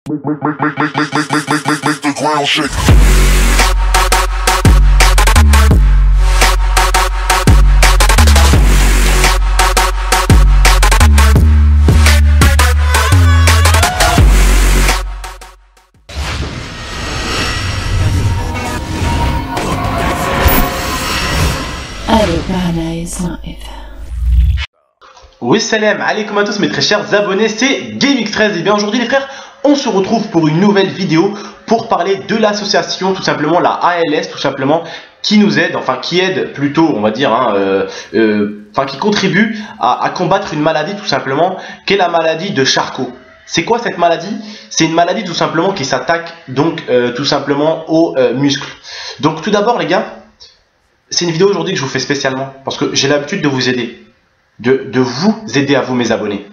Make the ground shake. Oui, salam alaikum à tous mes très chers abonnés, c'est GameX13 et bien aujourd'hui les frères, on se retrouve pour une nouvelle vidéo pour parler de l'association, tout simplement la ALS, tout simplement, qui nous aide, enfin qui aide plutôt, on va dire, qui contribue à combattre une maladie tout simplement, qu'est la maladie de Charcot. C'est quoi cette maladie? C'est une maladie tout simplement qui s'attaque donc tout simplement aux muscles. Donc tout d'abord les gars, c'est une vidéo aujourd'hui que je vous fais spécialement parce que j'ai l'habitude de vous aider. De vous aider à vous mes abonnés.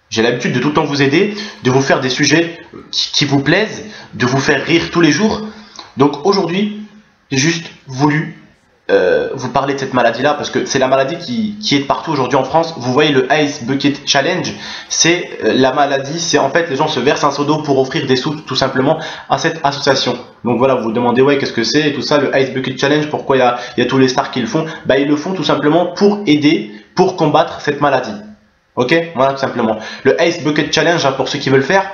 J'ai l'habitude de tout le temps vous aider, de vous faire des sujets qui vous plaisent, de vous faire rire tous les jours. Donc aujourd'hui, j'ai juste voulu vous parler de cette maladie-là parce que c'est la maladie qui est partout aujourd'hui en France. Vous voyez le Ice Bucket Challenge, c'est la maladie, c'est en fait les gens se versent un seau d'eau pour offrir des sous tout simplement à cette association. Donc voilà, vous vous demandez ouais qu'est-ce que c'est et tout ça, le Ice Bucket Challenge, pourquoi il y a tous les stars qui le font? Bah ils le font tout simplement pour aider, pour combattre cette maladie. Ok, voilà tout simplement. Le Ice Bucket Challenge, hein, pour ceux qui veulent faire,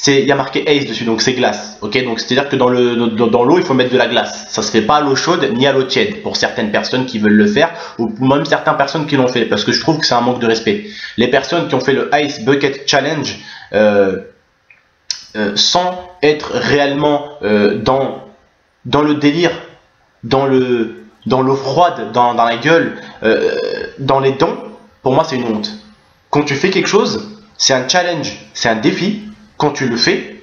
il y a marqué Ice dessus, donc c'est glace. Ok, donc c'est à dire que dans l'eau il faut mettre de la glace. Ça se fait pas à l'eau chaude ni à l'eau tiède pour certaines personnes qui veulent le faire ou même certaines personnes qui l'ont fait parce que je trouve que c'est un manque de respect. Les personnes qui ont fait le Ice Bucket Challenge sans être réellement dans le délire, dans l'eau froide, dans la gueule, dans les dents, pour moi c'est une honte. Quand tu fais quelque chose, c'est un challenge, c'est un défi. Quand tu le fais,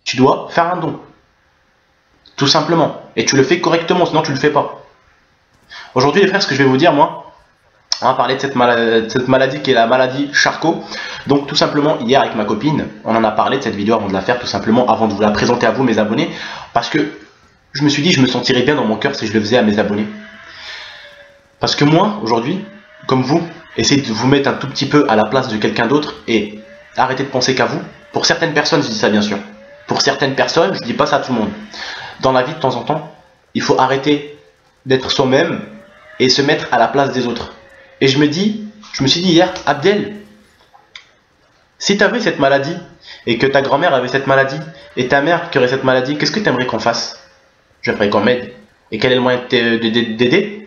tu dois faire un don. Tout simplement. Et tu le fais correctement, sinon tu le fais pas. Aujourd'hui les frères, ce que je vais vous dire moi, on va parler de cette maladie qui est la maladie Charcot. Donc tout simplement, hier avec ma copine, on en a parlé de cette vidéo avant de la faire, tout simplement, avant de vous la présenter à vous mes abonnés. Parce que je me suis dit, je me sentirais bien dans mon cœur si je le faisais à mes abonnés. Parce que moi, aujourd'hui, comme vous, essayez de vous mettre un tout petit peu à la place de quelqu'un d'autre et arrêtez de penser qu'à vous. Pour certaines personnes, je dis ça bien sûr. Pour certaines personnes, je dis pas ça à tout le monde. Dans la vie, de temps en temps, il faut arrêter d'être soi-même et se mettre à la place des autres. Et je me suis dit hier, Abdel, si tu avais cette maladie et que ta grand-mère avait cette maladie et ta mère qui aurait cette maladie, qu'est-ce que tu aimerais qu'on fasse? J'aimerais qu'on m'aide. Et quel est le moyen d'aider?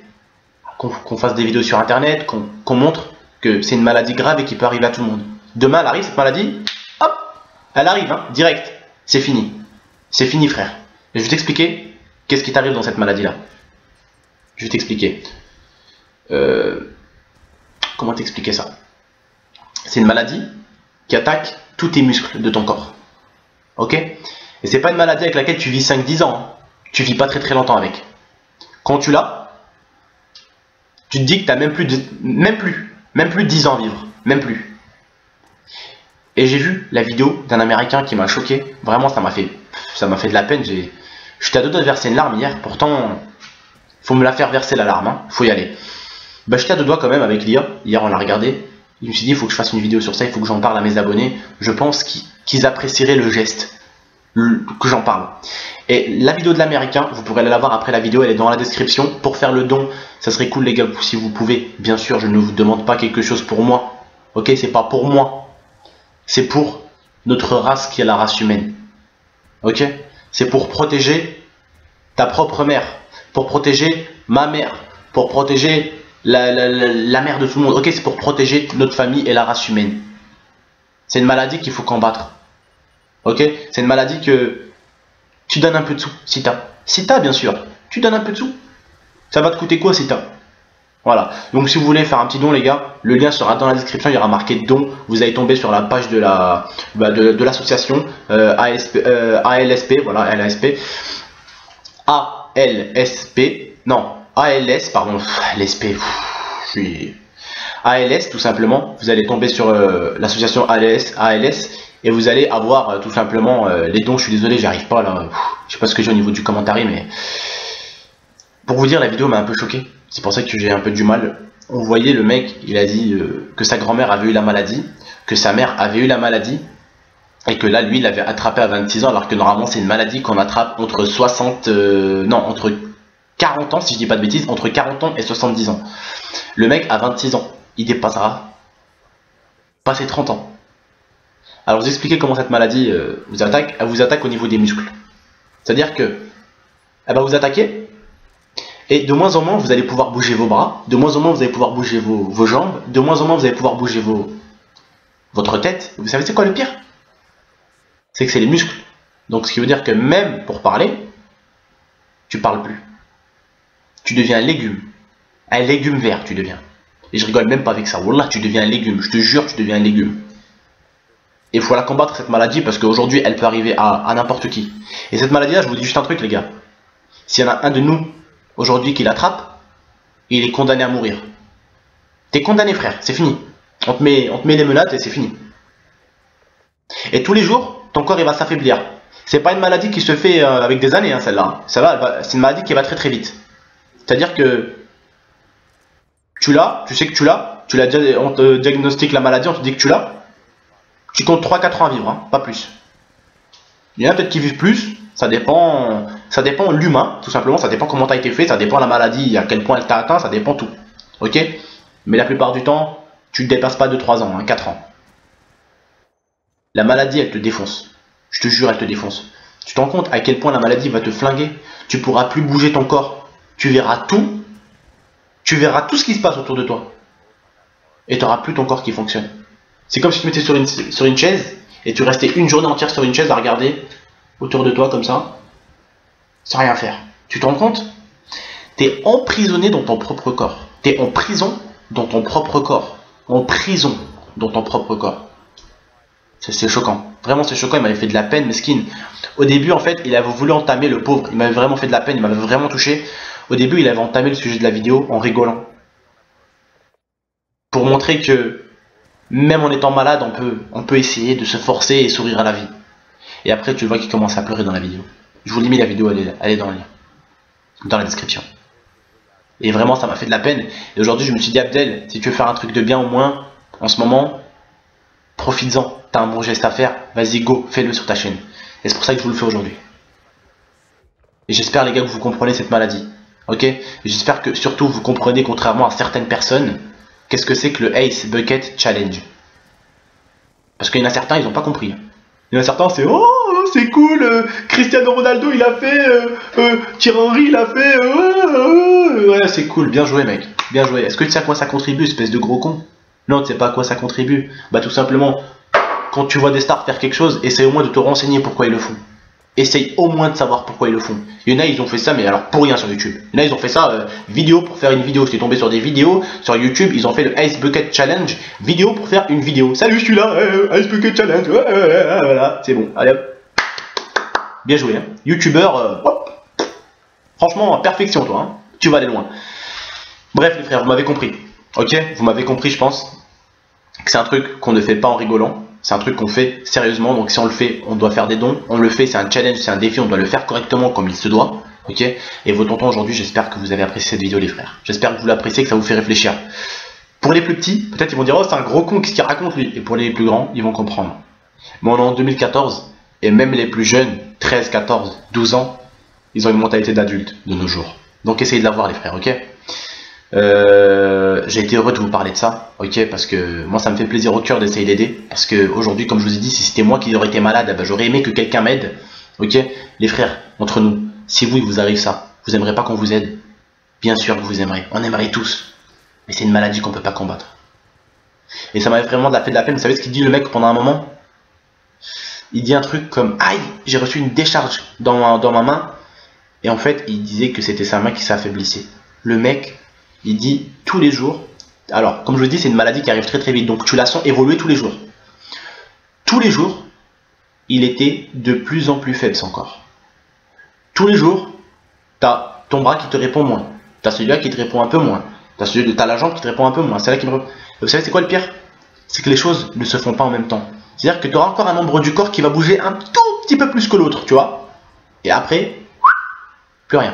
Qu'on fasse des vidéos sur internet, qu'on montre que c'est une maladie grave et qui peut arriver à tout le monde. Demain elle arrive cette maladie, hop, elle arrive, hein, direct, c'est fini. C'est fini frère. Et je vais t'expliquer qu'est-ce qui t'arrive dans cette maladie là. Je vais t'expliquer. Comment t'expliquer ça? C'est une maladie qui attaque tous tes muscles de ton corps. Ok? Et c'est pas une maladie avec laquelle tu vis 5-10 ans. Hein. Tu vis pas très longtemps avec. Quand tu l'as, tu te dis que tu as même plus 10 ans à vivre. Même plus. Et j'ai vu la vidéo d'un Américain qui m'a choqué. Vraiment, ça m'a fait de la peine. J'étais à deux doigts de verser une larme hier. Pourtant, faut me la faire verser la larme. Hein. Faut y aller. Bah, j'étais à deux doigts quand même avec l'IA. Hier, on l'a regardé. Je me suis dit, il faut que je fasse une vidéo sur ça. Il faut que j'en parle à mes abonnés. Je pense qu'ils apprécieraient le geste. Que j'en parle. Et la vidéo de l'Américain, vous pourrez la voir après la vidéo. Elle est dans la description. Pour faire le don, ça serait cool les gars. Si vous pouvez. Bien sûr, je ne vous demande pas quelque chose pour moi. Ok, c'est pas pour moi. C'est pour notre race qui est la race humaine. Ok? C'est pour protéger ta propre mère. Pour protéger ma mère. Pour protéger la mère de tout le monde. Ok? C'est pour protéger notre famille et la race humaine. C'est une maladie qu'il faut combattre. Ok? C'est une maladie que tu donnes un peu de sous. Si t'as bien sûr. Tu donnes un peu de sous. Ça va te coûter quoi si t'as? Voilà, donc si vous voulez faire un petit don les gars, le lien sera dans la description, il y aura marqué don, vous allez tomber sur la page de l'association ALSP, voilà, ALS, pardon, LSP, ALS tout simplement, vous allez tomber sur l'association ALS et vous allez avoir tout simplement les dons. Je suis désolé, j'arrive pas là, je sais pas ce que j'ai au niveau du commentaire, mais pour vous dire, la vidéo m'a un peu choqué. C'est pour ça que j'ai un peu du mal. On voyait le mec, il a dit que sa grand-mère avait eu la maladie, que sa mère avait eu la maladie. Et que là, lui, il l'avait attrapé à 26 ans, alors que normalement, c'est une maladie qu'on attrape entre 60... non, entre 40 ans, si je dis pas de bêtises, entre 40 ans et 70 ans. Le mec, à 26 ans, il dépassera pas ses 30 ans. Alors, vous expliquez comment cette maladie vous attaque. Elle vous attaque au niveau des muscles. C'est-à-dire que elle va vous attaquer, et de moins en moins, vous allez pouvoir bouger vos bras, de moins en moins, vous allez pouvoir bouger vos jambes, de moins en moins, vous allez pouvoir bouger votre tête. Vous savez c'est quoi le pire? C'est que c'est les muscles. Donc ce qui veut dire que même pour parler, tu parles plus. Tu deviens un légume. Un légume vert, tu deviens. Et je rigole même pas avec ça. Wallah, tu deviens un légume. Je te jure, tu deviens un légume. Et il faut la combattre, cette maladie, parce qu'aujourd'hui, elle peut arriver à n'importe qui. Et cette maladie-là, je vous dis juste un truc, les gars. S'il y en a un de nous, aujourd'hui, qui l'attrape, il est condamné à mourir. T'es condamné, frère. C'est fini. On te met les menottes et c'est fini. Et tous les jours, ton corps, il va s'affaiblir. C'est pas une maladie qui se fait avec des années, hein, celle-là. Celle-là, c'est une maladie qui va très très vite. C'est-à-dire que tu l'as, tu sais que tu l'as, on te diagnostique la maladie, on te dit que tu l'as. Tu comptes 3-4 ans à vivre, hein, pas plus. Il y en a peut-être qui vivent plus, ça dépend de l'humain, tout simplement, ça dépend comment tu as été fait, ça dépend de la maladie, à quel point elle t'a atteint, ça dépend tout. Ok? Mais la plupart du temps, tu ne dépasses pas de 3 ans, hein, 4 ans. La maladie, elle te défonce. Je te jure, elle te défonce. Tu te rends compte à quel point la maladie va te flinguer? Tu pourras plus bouger ton corps. Tu verras tout. Tu verras tout ce qui se passe autour de toi. Et tu n'auras plus ton corps qui fonctionne. C'est comme si tu te mettais sur une chaise et tu restais une journée entière sur une chaise à regarder autour de toi comme ça, sans rien faire. Tu te rends compte? Tu es emprisonné dans ton propre corps. Tu es en prison dans ton propre corps. En prison dans ton propre corps. C'est choquant. Vraiment, c'est choquant. Il m'avait fait de la peine, mesquine. Au début, en fait, il avait voulu entamer le pauvre. Il m'avait vraiment fait de la peine. Il m'avait vraiment touché. Au début, il avait entamé le sujet de la vidéo en rigolant. Pour montrer que même en étant malade, on peut essayer de se forcer et sourire à la vie. Et après, tu vois qu'il commence à pleurer dans la vidéo. Je vous l'ai mis la vidéo, elle est dans le lien. Dans la description. Et vraiment, ça m'a fait de la peine. Et aujourd'hui, je me suis dit, Abdel, si tu veux faire un truc de bien au moins, en ce moment, profites-en. T'as un bon geste à faire, vas-y, go, fais-le sur ta chaîne. Et c'est pour ça que je vous le fais aujourd'hui. Et j'espère, les gars, que vous comprenez cette maladie. Ok? Et j'espère que, surtout, vous comprenez, contrairement à certaines personnes, qu'est-ce que c'est que le Ice Bucket Challenge. Parce qu'il y en a certains, ils n'ont pas compris. Il y en a certains, c'est oh, c'est cool, Cristiano Ronaldo, il a fait, Thierry Henry, il a fait, ouais, c'est cool, bien joué, mec, bien joué. Est-ce que tu sais à quoi ça contribue, espèce de gros con? Non, tu sais pas à quoi ça contribue. Bah, tout simplement, quand tu vois des stars faire quelque chose, essaye au moins de te renseigner pourquoi ils le font. Essaye au moins de savoir pourquoi ils le font. Il y en a, ils ont fait ça, mais alors pour rien sur YouTube. Il y en a, ils ont fait ça, vidéo pour faire une vidéo. Je suis tombé sur des vidéos sur YouTube, ils ont fait le Ice Bucket Challenge, vidéo pour faire une vidéo. Salut, je suis là, Ice Bucket Challenge, voilà, c'est bon, allez hop. Bien joué, hein. YouTubeur, franchement, perfection, toi, hein. Tu vas aller loin. Bref, les frères, vous m'avez compris. Ok? Vous m'avez compris, je pense, que c'est un truc qu'on ne fait pas en rigolant. C'est un truc qu'on fait sérieusement, donc si on le fait, on doit faire des dons. On le fait, c'est un challenge, c'est un défi, on doit le faire correctement comme il se doit. Ok? Et vos tontons aujourd'hui, j'espère que vous avez apprécié cette vidéo, les frères. J'espère que vous l'appréciez, que ça vous fait réfléchir. Pour les plus petits, peut-être ils vont dire oh, c'est un gros con, qu'est-ce qu'il raconte lui? Et pour les plus grands, ils vont comprendre. Mais on est en 2014, et même les plus jeunes, 13, 14, 12 ans, ils ont une mentalité d'adulte de nos jours. Donc essayez de l'avoir, les frères, ok? J'ai été heureux de vous parler de ça, ok, parce que moi ça me fait plaisir au cœur d'essayer d'aider, parce que aujourd'hui, comme je vous ai dit, si c'était moi qui aurais été malade, ben, j'aurais aimé que quelqu'un m'aide, ok. Les frères, entre nous, si vous il vous arrive ça, vous aimerez pas qu'on vous aide? Bien sûr que vous aimerez, on aimerait tous, mais c'est une maladie qu'on peut pas combattre. Et ça m'avait vraiment fait de la peine. Vous savez ce qu'il dit le mec pendant un moment? Il dit un truc comme aïe, j'ai reçu une décharge dans ma main, et en fait il disait que c'était sa main qui s'affaiblissait. Le mec, il dit tous les jours, alors comme je vous dis, c'est une maladie qui arrive très très vite, donc tu la sens évoluer tous les jours. Tous les jours, il était de plus en plus faible son corps. Tous les jours, t'as ton bras qui te répond moins, t'as celui-là qui te répond un peu moins, t'as la jambe qui te répond un peu moins, c'est là qui me répond. Et vous savez c'est quoi le pire? C'est que les choses ne se font pas en même temps. C'est-à-dire que tu auras encore un membre du corps qui va bouger un tout petit peu plus que l'autre, tu vois. Et après, plus rien.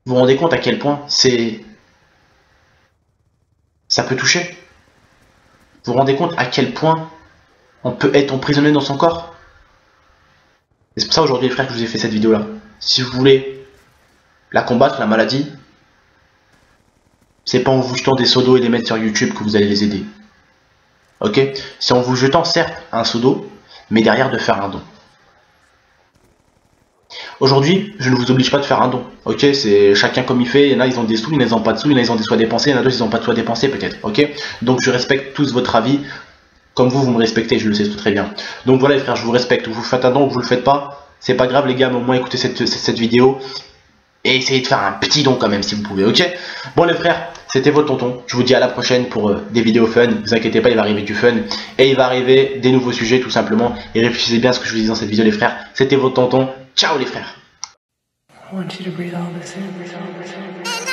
Vous vous rendez compte à quel point ça peut toucher? Vous vous rendez compte à quel point On peut être emprisonné dans son corps. Et c'est pour ça aujourd'hui les frères que je vous ai fait cette vidéo là. Si vous voulez la combattre, la maladie, c'est pas en vous jetant des seaux d'eau et les mettre sur YouTube que vous allez les aider. Ok? C'est en vous jetant certes un seau d'eau, mais derrière de faire un don. Aujourd'hui, je ne vous oblige pas de faire un don. Ok? C'est chacun comme il fait. Il y en a, ils ont des sous, il y en a, ils n'ont pas de sous, il y en a, ils ont des sous à dépenser, il y en a d'autres, ils n'ont pas de sous à dépenser peut-être. Ok? Donc je respecte tous votre avis. Comme vous me respectez, je le sais tout très bien. Donc voilà les frères, je vous respecte. Vous faites un don ou vous le faites pas, c'est pas grave les gars, mais au moins écoutez cette vidéo. Et essayez de faire un petit don quand même si vous pouvez, ok? Bon les frères, c'était votre tonton. Je vous dis à la prochaine pour des vidéos fun. Ne vous inquiétez pas, il va arriver du fun. Et il va arriver des nouveaux sujets tout simplement. Et réfléchissez bien à ce que je vous dis dans cette vidéo les frères. C'était votre tonton. Ciao les frères. I want you to breathe all this in.